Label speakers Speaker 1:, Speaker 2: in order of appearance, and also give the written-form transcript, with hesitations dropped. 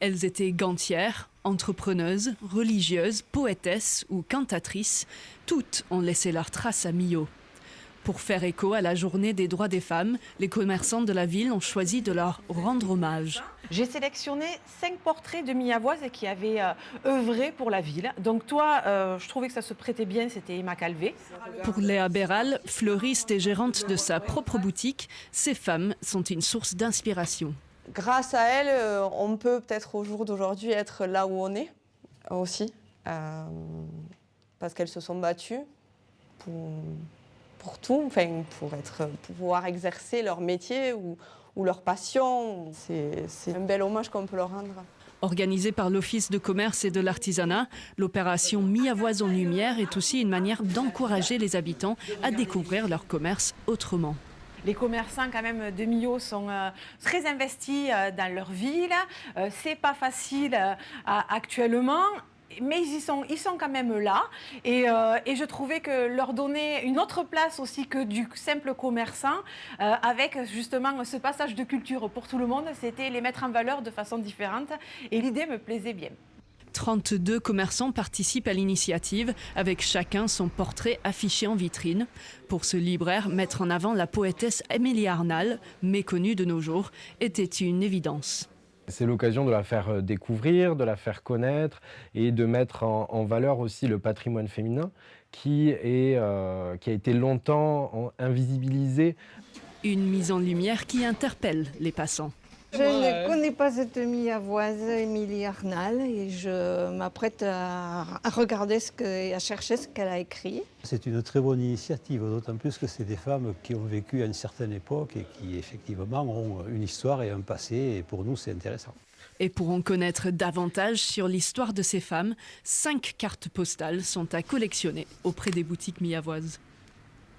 Speaker 1: Elles étaient gantières, entrepreneuses, religieuses, poétesses ou cantatrices. Toutes ont laissé leur trace à Millau. Pour faire écho à la journée des droits des femmes, les commerçants de la ville ont choisi de leur rendre hommage.
Speaker 2: J'ai sélectionné 5 portraits de Millawoises qui avaient œuvré pour la ville. Donc toi, je trouvais que ça se prêtait bien, c'était Emma Calvé.
Speaker 1: Pour Léa Béral, fleuriste et gérante de sa propre boutique, ces femmes sont une source d'inspiration.
Speaker 3: Grâce à elles, on peut peut-être au jour d'aujourd'hui être là où on est aussi. Parce qu'elles se sont battues pour tout, enfin, pour pouvoir exercer leur métier ou leur passion. C'est un bel hommage qu'on peut leur rendre.
Speaker 1: Organisée par l'Office de commerce et de l'artisanat, l'opération Millawoises en lumière est aussi une manière d'encourager les habitants à découvrir leur commerce autrement.
Speaker 2: Les commerçants quand même de Millau sont très investis dans leur ville. C'est pas facile actuellement. Mais ils sont quand même là et je trouvais que leur donner une autre place aussi que du simple commerçant avec justement ce passage de culture pour tout le monde, c'était les mettre en valeur de façon différente et l'idée me plaisait bien.
Speaker 1: 32 commerçants participent à l'initiative, avec chacun son portrait affiché en vitrine. Pour ce libraire, mettre en avant la poétesse Émilie Arnal, méconnue de nos jours, était une évidence.
Speaker 4: C'est l'occasion de la faire découvrir, de la faire connaître et de mettre en valeur aussi le patrimoine féminin qui a été longtemps invisibilisé.
Speaker 1: Une mise en lumière qui interpelle les passants.
Speaker 5: Je ne connais pas cette Millawoise, Émilie Arnal, et je m'apprête à regarder et à chercher ce qu'elle a écrit.
Speaker 6: C'est une très bonne initiative, d'autant plus que c'est des femmes qui ont vécu à une certaine époque et qui effectivement ont une histoire et un passé, et pour nous c'est intéressant.
Speaker 1: Et pour en connaître davantage sur l'histoire de ces femmes, 5 cartes postales sont à collectionner auprès des boutiques millawoises.